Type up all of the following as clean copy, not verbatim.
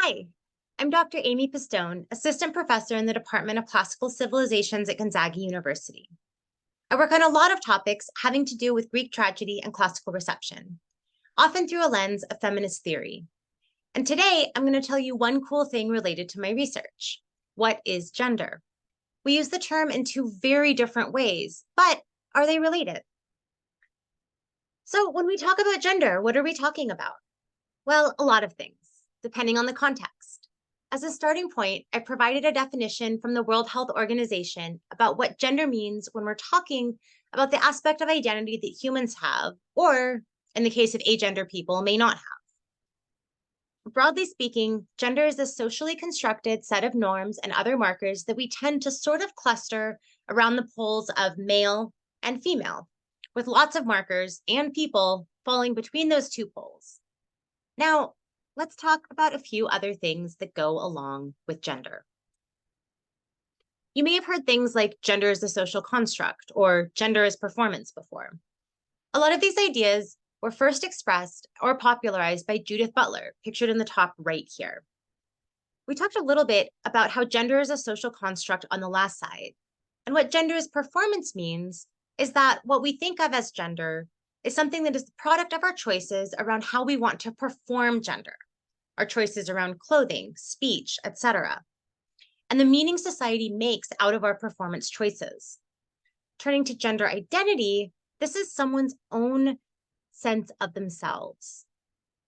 Hi, I'm Dr. Amy Pistone, Assistant Professor in the Department of Classical Civilizations at Gonzaga University. I work on a lot of topics having to do with Greek tragedy and classical reception, often through a lens of feminist theory. And today, I'm going to tell you one cool thing related to my research. What is gender? We use the term in two very different ways, but are they related? So when we talk about gender, what are we talking about? Well, a lot of things, depending on the context. As a starting point, I provided a definition from the World Health Organization about what gender means when we're talking about the aspect of identity that humans have, or in the case of agender people, may not have. Broadly speaking, gender is a socially constructed set of norms and other markers that we tend to sort of cluster around the poles of male and female, with lots of markers and people falling between those two poles. Now, let's talk about a few other things that go along with gender. You may have heard things like gender is a social construct or gender is performance before. A lot of these ideas were first expressed or popularized by Judith Butler, pictured in the top right here. We talked a little bit about how gender is a social construct on the last side. And what gender is performance means is that what we think of as gender is something that is the product of our choices around how we want to perform gender, our choices around clothing, speech, etc., and the meaning society makes out of our performance choices. Turning to gender identity, this is someone's own sense of themselves.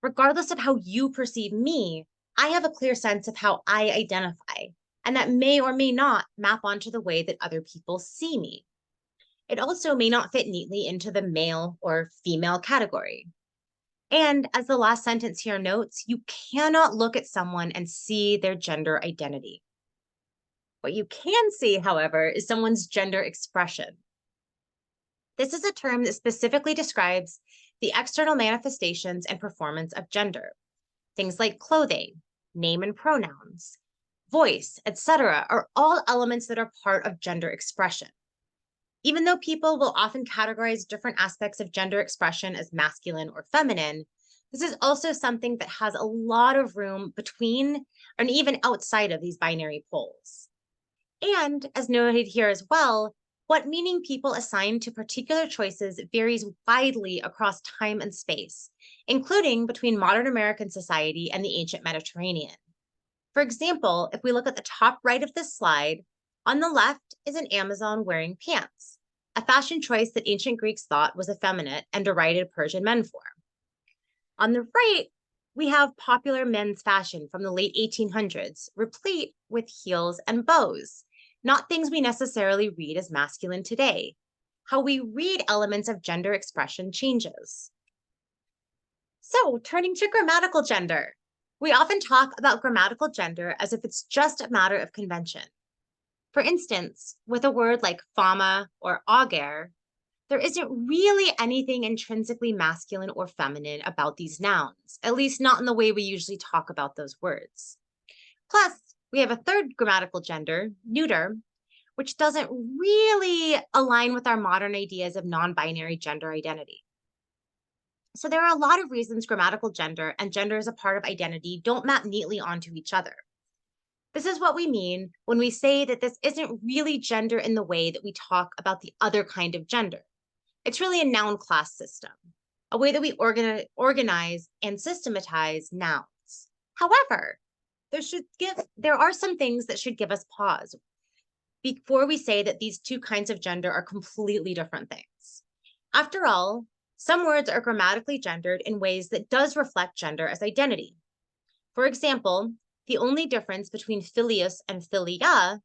Regardless of how you perceive me, I have a clear sense of how I identify, and that may or may not map onto the way that other people see me. It also may not fit neatly into the male or female category. And as the last sentence here notes, you cannot look at someone and see their gender identity. What you can see, however, is someone's gender expression. This is a term that specifically describes the external manifestations and performance of gender. Things like clothing, name and pronouns, voice, etc., are all elements that are part of gender expression. Even though people will often categorize different aspects of gender expression as masculine or feminine, this is also something that has a lot of room between and even outside of these binary poles. And as noted here as well, what meaning people assign to particular choices varies widely across time and space, including between modern American society and the ancient Mediterranean. For example, if we look at the top right of this slide, on the left is an Amazon wearing pants, a fashion choice that ancient Greeks thought was effeminate and derided Persian men for. On the right, we have popular men's fashion from the late 1800s, replete with heels and bows, not things we necessarily read as masculine today. How we read elements of gender expression changes. So, turning to grammatical gender. We often talk about grammatical gender as if it's just a matter of convention. For instance, with a word like fama or auger, there isn't really anything intrinsically masculine or feminine about these nouns, at least not in the way we usually talk about those words. Plus, we have a third grammatical gender, neuter, which doesn't really align with our modern ideas of non-binary gender identity. So there are a lot of reasons grammatical gender and gender as a part of identity don't map neatly onto each other. This is what we mean when we say that this isn't really gender in the way that we talk about the other kind of gender. It's really a noun class system, a way that we organize and systematize nouns. However, there are some things that should give us pause before we say that these two kinds of gender are completely different things. After all, some words are grammatically gendered in ways that does reflect gender as identity. For example, the only difference between filius and philia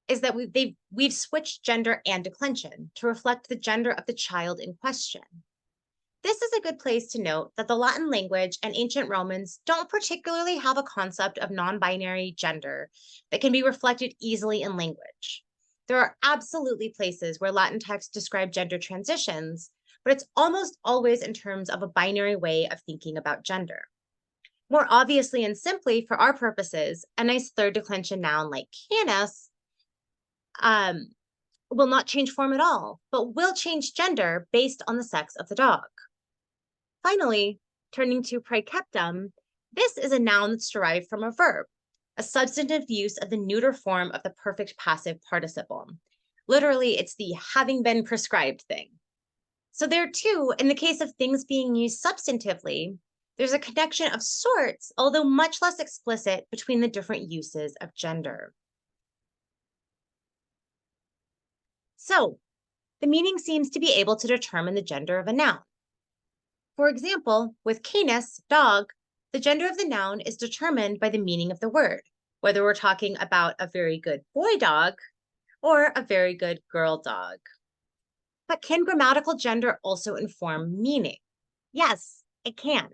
is that we've switched gender and declension to reflect the gender of the child in question. This is a good place to note that the Latin language and ancient Romans don't particularly have a concept of non-binary gender that can be reflected easily in language. There are absolutely places where Latin texts describe gender transitions, but it's almost always in terms of a binary way of thinking about gender. More obviously and simply, for our purposes, a nice third declension noun like canis will not change form at all, but will change gender based on the sex of the dog. Finally, turning to praeceptum, This is a noun that's derived from a verb, a substantive use of the neuter form of the perfect passive participle. Literally, it's the having been prescribed thing. So, there too, in the case of things being used substantively, there's a connection of sorts, although much less explicit, between the different uses of gender. So, the meaning seems to be able to determine the gender of a noun. For example, with canis, dog, the gender of the noun is determined by the meaning of the word, whether we're talking about a very good boy dog or a very good girl dog. But can grammatical gender also inform meaning? Yes, it can.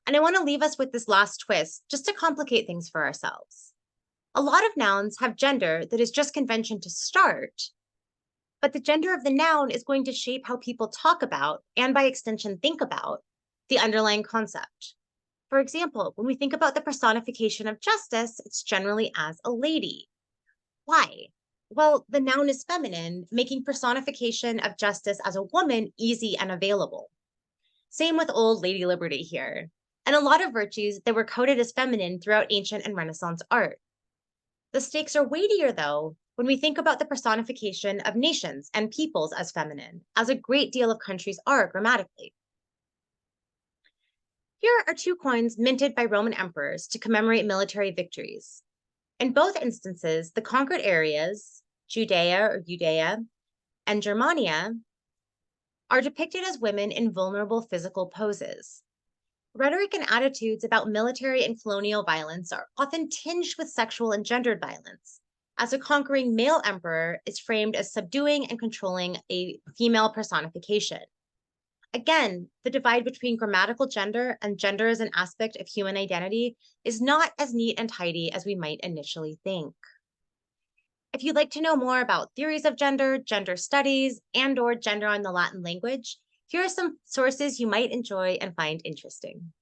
And I want to leave us with this last twist just to complicate things for ourselves. A lot of nouns have gender that is just convention to start, but the gender of the noun is going to shape how people talk about, and by extension, think about, the underlying concept. For example, when we think about the personification of justice, it's generally as a lady. Why? Well, the noun is feminine, making personification of justice as a woman easy and available. Same with old Lady Liberty here, and a lot of virtues that were coded as feminine throughout ancient and Renaissance art. The stakes are weightier, though, when we think about the personification of nations and peoples as feminine, as a great deal of countries are grammatically. Here are two coins minted by Roman emperors to commemorate military victories. In both instances, the conquered areas, Judea and Germania, are depicted as women in vulnerable physical poses. Rhetoric and attitudes about military and colonial violence are often tinged with sexual and gendered violence, as a conquering male emperor is framed as subduing and controlling a female personification. Again, the divide between grammatical gender and gender as an aspect of human identity is not as neat and tidy as we might initially think. If you'd like to know more about theories of gender, gender studies, and/or gender in the Latin language, here are some sources you might enjoy and find interesting.